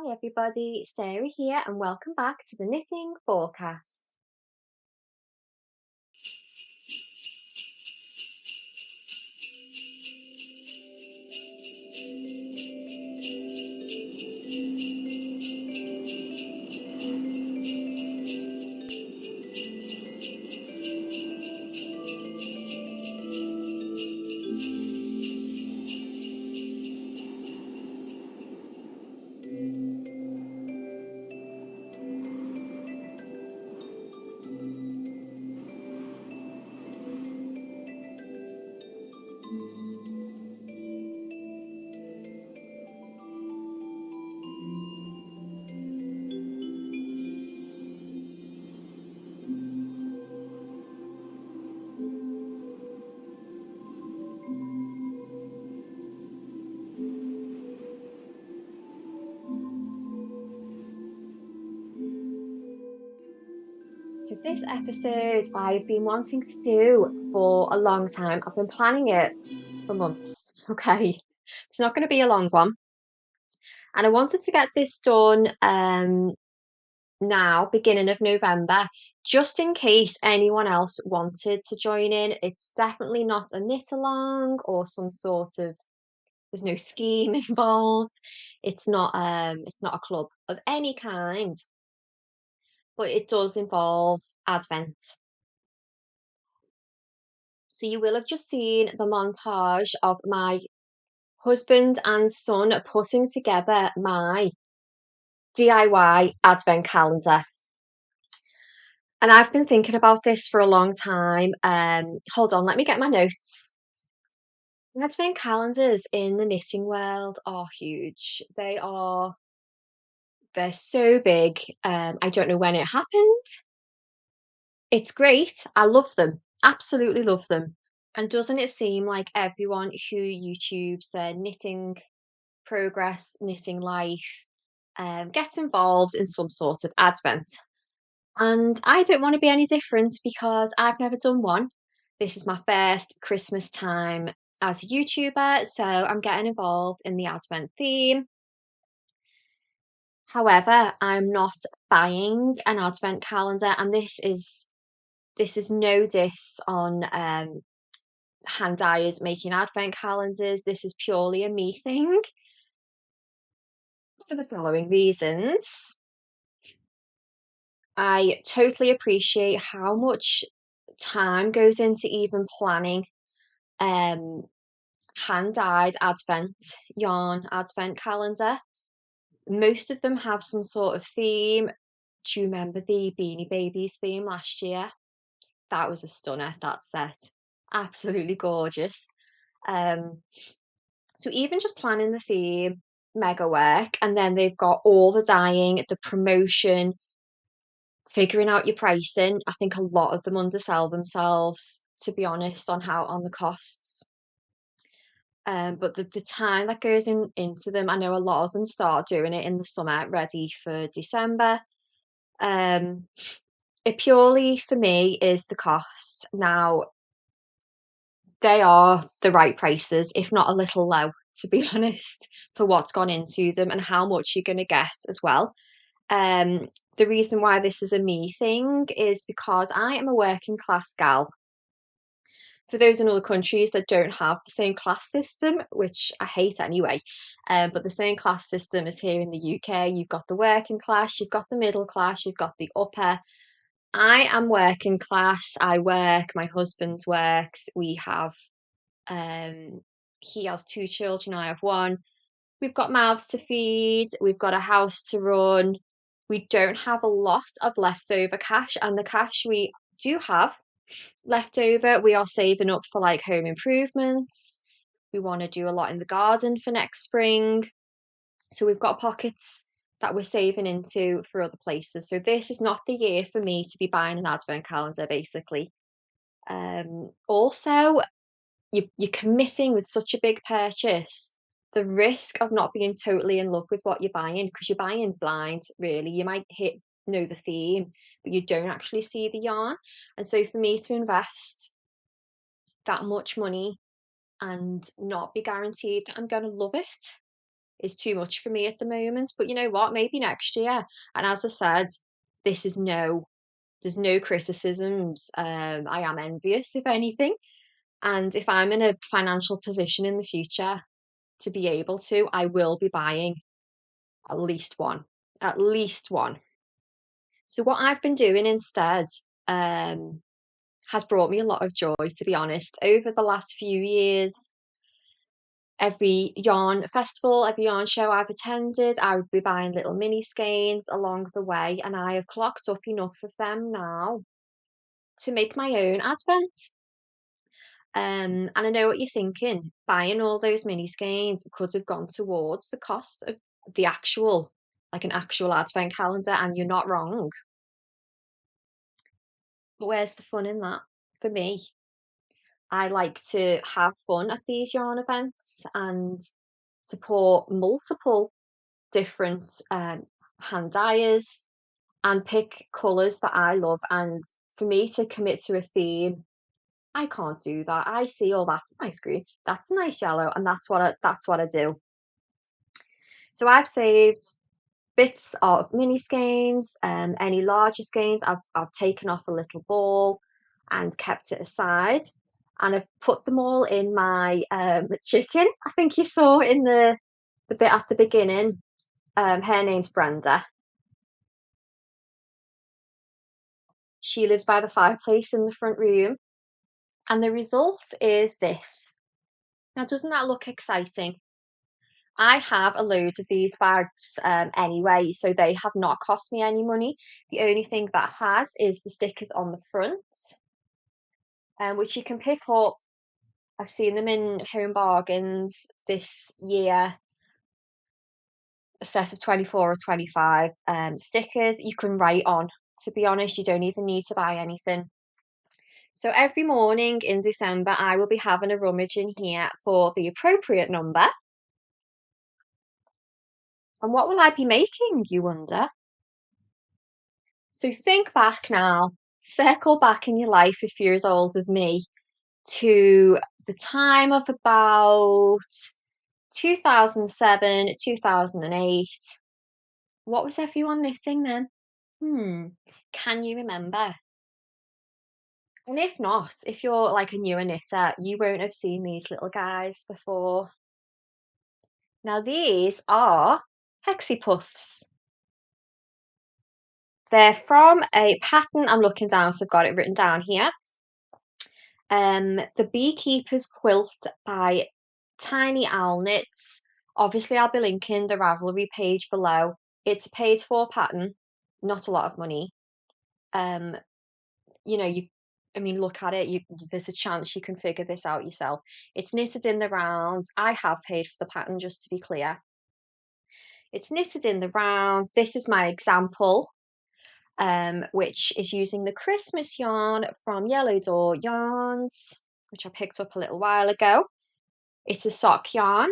Hi everybody, Sarah here and welcome back to the Knitting Forecast. So this episode I've been wanting to do for a long time. I've been planning it for months, okay? It's not going to be a long one. And I wanted to get this done now, beginning of November, just in case anyone else wanted to join in. It's definitely not a knit along or some sort of there's no scheme involved. It's not a club of any kind, but it does involve Advent. So you will have just seen the montage of my husband and son putting together my DIY Advent calendar. And I've been thinking about this for a long time. Hold on, let me get my notes. Advent calendars in the knitting world are huge. They're so big. I don't know when it happened. It's great. I love them. Absolutely love them. And doesn't it seem like everyone who YouTubes their knitting progress, knitting life, gets involved in some sort of advent? And I don't want to be any different because I've never done one. This is my first Christmas time as a YouTuber, so I'm getting involved in the advent theme. However, I'm not buying an advent calendar, and this is no diss on hand dyers making advent calendars. This is purely a me thing for the following reasons. I totally appreciate how much time goes into even planning um hand dyed advent yarn advent calendar. Most of them have some sort of theme. Do you remember the Beanie Babies theme last year? That was a stunner, that set. Absolutely gorgeous. Um, so even just planning the theme, mega work. And then they've got all the dyeing, the promotion, figuring out your pricing. I think a lot of them undersell themselves, to be honest, on the costs. But the time that goes into them, I know a lot of them start doing it in the summer, ready for December. Um, it purely for me is the cost. Now, they are the right prices, if not a little low, to be honest, for what's gone into them and how much you're going to get as well. Um, the reason why this is a me thing is because I am a working class gal. For those in other countries that don't have the same class system, which I hate anyway, but the same class system is here in the UK. You've got the working class, you've got the middle class, you've got the upper. I am working class. I work, my husband works. Um, he has two children, I have one. We've got mouths to feed, we've got a house to run. We don't have a lot of leftover cash, and the cash we do have left over, we are saving up for like home improvements. We want to do a lot in the garden for next spring. So we've got pockets that we're saving into for other places. So this is not the year for me to be buying an advent calendar, basically. Also, you're committing with such a big purchase. The risk of not being totally in love with what you're buying, because you're buying blind, really. You might know the theme, but you don't actually see the yarn. And so for me to invest that much money and not be guaranteed that I'm going to love it, is too much for me at the moment. But you know what? Maybe next year. And as I said, this is there's no criticisms. I am envious, if anything. And if I'm in a financial position in the future to be able to, I will be buying at least one. At least one. So what I've been doing instead has brought me a lot of joy, to be honest. Over the last few years, every yarn festival, every yarn show I've attended, I would be buying little mini skeins along the way, and I have clocked up enough of them now to make my own advent. And I know what you're thinking. Buying all those mini skeins could have gone towards the cost of the actual, like an actual advent calendar, and you're not wrong. But where's the fun in that? For me, I like to have fun at these yarn events and support multiple different hand dyers and pick colours that I love. And for me to commit to a theme, I can't do that. I see, oh, that's a nice green, that's a nice yellow, and that's what I do. So I've saved bits of mini skeins, any larger skeins, I've taken off a little ball and kept it aside. And I've put them all in my chicken. I think you saw in the bit at the beginning. Her name's Brenda. She lives by the fireplace in the front room. And the result is this. Now, doesn't that look exciting? I have a load of these bags anyway, so they have not cost me any money. The only thing that has is the stickers on the front, which you can pick up. I've seen them in Home Bargains this year, a set of 24 or 25 stickers you can write on. To be honest, you don't even need to buy anything. So every morning in December, I will be having a rummage in here for the appropriate number. And what will I be making, you wonder? So think back now, circle back in your life if you're as old as me, to the time of about 2007, 2008. What was everyone knitting then? Can you remember? And if not, if you're like a newer knitter, you won't have seen these little guys before. Now these are Hexie Puffs. They're from a pattern, I'm looking down, so I've got it written down here. The Beekeeper's Quilt by Tiny Owl Knits. Obviously, I'll be linking the Ravelry page below. It's a paid for pattern, not a lot of money. I mean, look at it. There's a chance you can figure this out yourself. It's knitted in the round. I have paid for the pattern, just to be clear. It's knitted in the round. This is my example, which is using the Christmas yarn from Yellow Door Yarns, which I picked up a little while ago. It's a sock yarn.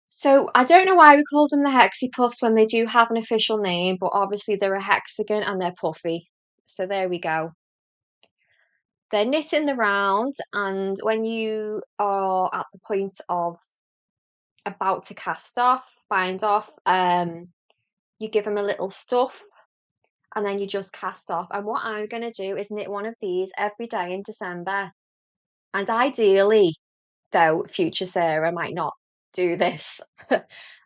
So I don't know why we call them the Hexie Puffs when they do have an official name, but obviously they're a hexagon and they're puffy. So there we go. They're knit in the round, and when you are at the point of about to bind off, you give them a little stuff and then you just cast off. And what I'm going to do is knit one of these every day in December. And ideally, though future Sarah might not do this,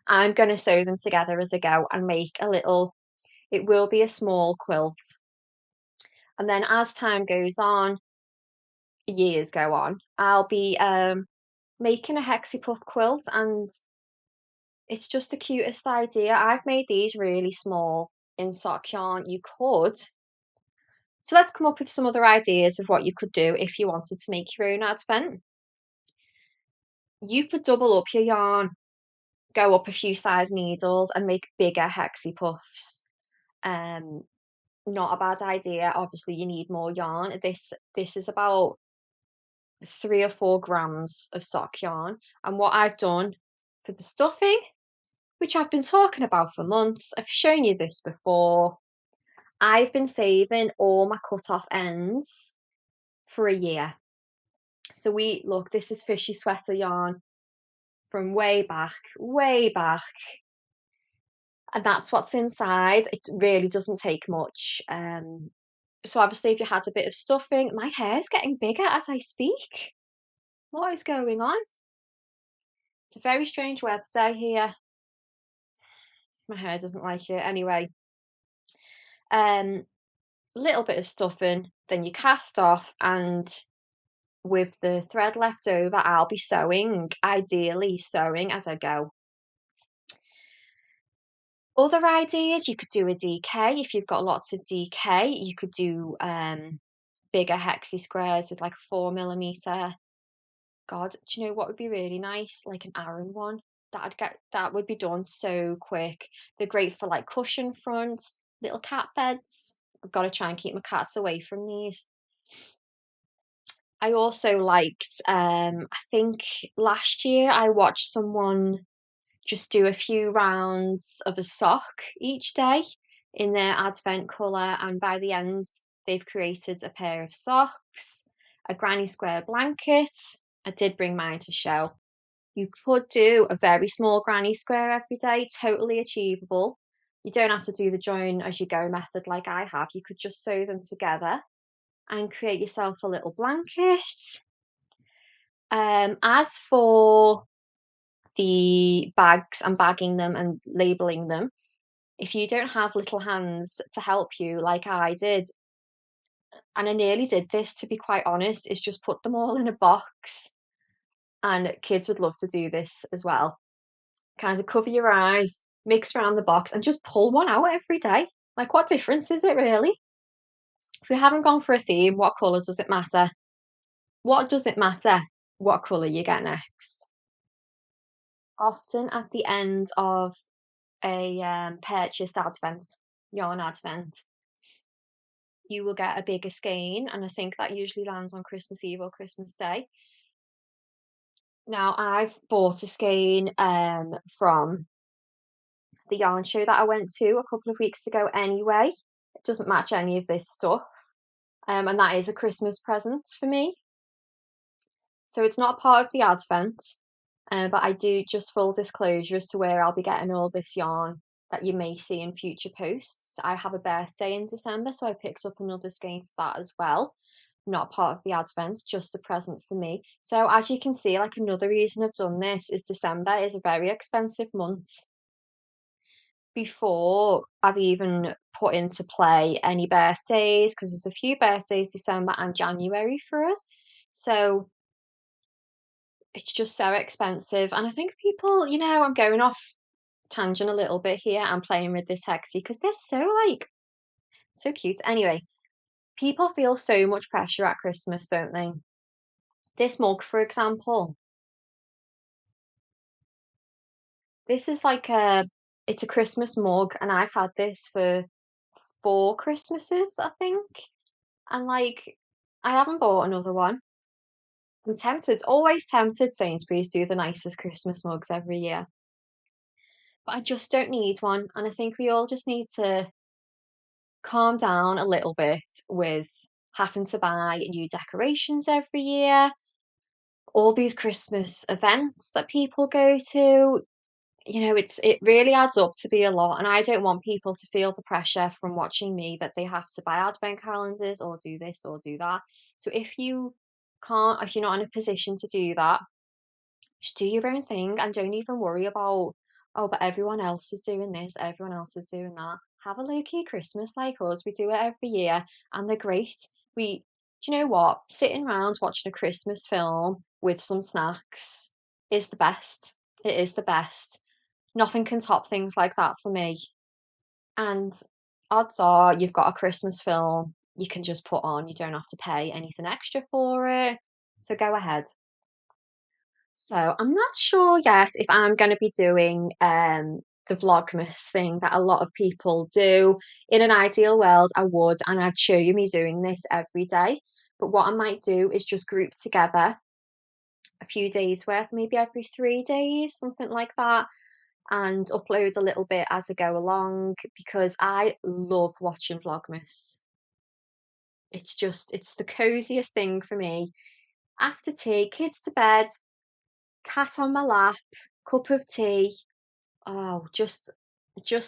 I'm going to sew them together as I go and make it will be a small quilt. And then as time goes on, years go on, I'll be making a Hexie Puff quilt, and it's just the cutest idea. I've made these really small in sock yarn. So let's come up with some other ideas of what you could do if you wanted to make your own advent. You could double up your yarn, go up a few size needles and make bigger Hexie Puffs. Not a bad idea. Obviously, you need more yarn. This is about 3 or 4 grams of sock yarn. And what I've done for the stuffing, which I've been talking about for months, I've shown you this before. I've been saving all my cut off ends for a year. So look, this is fishy sweater yarn from way back, and that's what's inside. It really doesn't take much. So obviously, if you had a bit of stuffing, my hair's getting bigger as I speak. What is going on? It's a very strange weather day here. My hair doesn't like it. Anyway, little bit of stuffing, then you cast off, and with the thread left over, I'll be sewing, ideally sewing as I go. Other ideas, you could do a DK. If you've got lots of DK, you could do bigger hexy squares with like a 4mm. God, do you know what would be really nice? Like an Aran one. That would be done so quick. They're great for like cushion fronts, little cat beds. I've got to try and keep my cats away from these. I also liked, I think last year I watched someone just do a few rounds of a sock each day in their advent colour, and by the end, they've created a pair of socks, a granny square blanket. I did bring mine to show. You could do a very small granny square every day, totally achievable. You don't have to do the join as you go method like I have. You could just sew them together and create yourself a little blanket. As for the bags and bagging them and labeling them, if you don't have little hands to help you like I did, and I nearly did this to be quite honest, is just put them all in a box. And kids would love to do this as well. Kind of cover your eyes, mix around the box, and just pull one out every day. Like, what difference is it really? If we haven't gone for a theme, what colour does it matter? What does it matter what colour you get next? Often at the end of a purchased advent, yarn advent, you will get a bigger skein, and I think that usually lands on Christmas Eve or Christmas Day. Now, I've bought a skein from the yarn show that I went to a couple of weeks ago anyway. It doesn't match any of this stuff. And that is a Christmas present for me. So it's not part of the advent, but I do, just full disclosure as to where I'll be getting all this yarn that you may see in future posts. I have a birthday in December, so I picked up another skein for that as well. Not part of the advent, just a present for me. So as you can see, like, another reason I've done this is December is a very expensive month. Before I've even put into play any birthdays, because there's a few birthdays December and January for us. So it's just so expensive. And I think people, I'm going off tangent a little bit here and playing with this hexie because they're so, like, so cute. Anyway, people feel so much pressure at Christmas, don't they? This mug, for example, this is like it's a Christmas mug, and I've had this for 4 Christmases, I think. And, like, I haven't bought another one. I'm tempted, always tempted. Sainsbury's do the nicest Christmas mugs every year. But I just don't need one. And I think we all just need to calm down a little bit with having to buy new decorations every year, all these Christmas events that people go to. It really adds up to be a lot, and I don't want people to feel the pressure from watching me that they have to buy advent calendars or do this or do that. So if you're not in a position to do that, just do your own thing and don't even worry about, oh, but everyone else is doing this, everyone else is doing that. Have a low-key Christmas like us. We do it every year and they're great. Do you know what? Sitting around watching a Christmas film with some snacks is the best. It is the best. Nothing can top things like that for me. And odds are you've got a Christmas film you can just put on. You don't have to pay anything extra for it. So go ahead. So I'm not sure yet if I'm going to be doing the Vlogmas thing that a lot of people do. In an ideal world, I would, and I'd show you me doing this every day. But what I might do is just group together a few days worth, maybe every 3 days, something like that, and upload a little bit as I go along because I love watching Vlogmas. It's the coziest thing for me. After tea, kids to bed, cat on my lap, cup of tea. Oh, just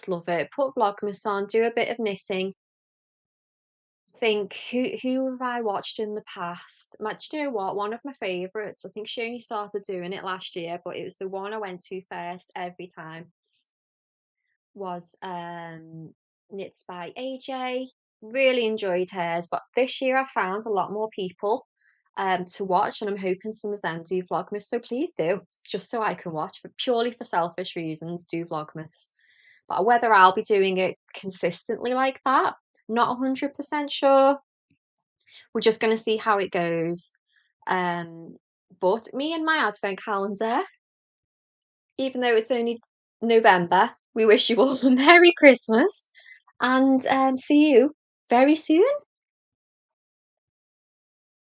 love it. Put Vlogmas on, do a bit of knitting. Think who have I watched in the past? Do you know what? One of my favourites. I think she only started doing it last year, but it was the one I went to first every time. Was Knits by AJ. Really enjoyed hers, but this year I found a lot more people to watch, and I'm hoping some of them do Vlogmas. So please do, just so I can watch for purely for selfish reasons. Do Vlogmas, but whether I'll be doing it consistently like that, not 100% sure. We're just going to see how it goes. Um, but me and my advent calendar, even though it's only November, we wish you all a Merry Christmas and see you very soon.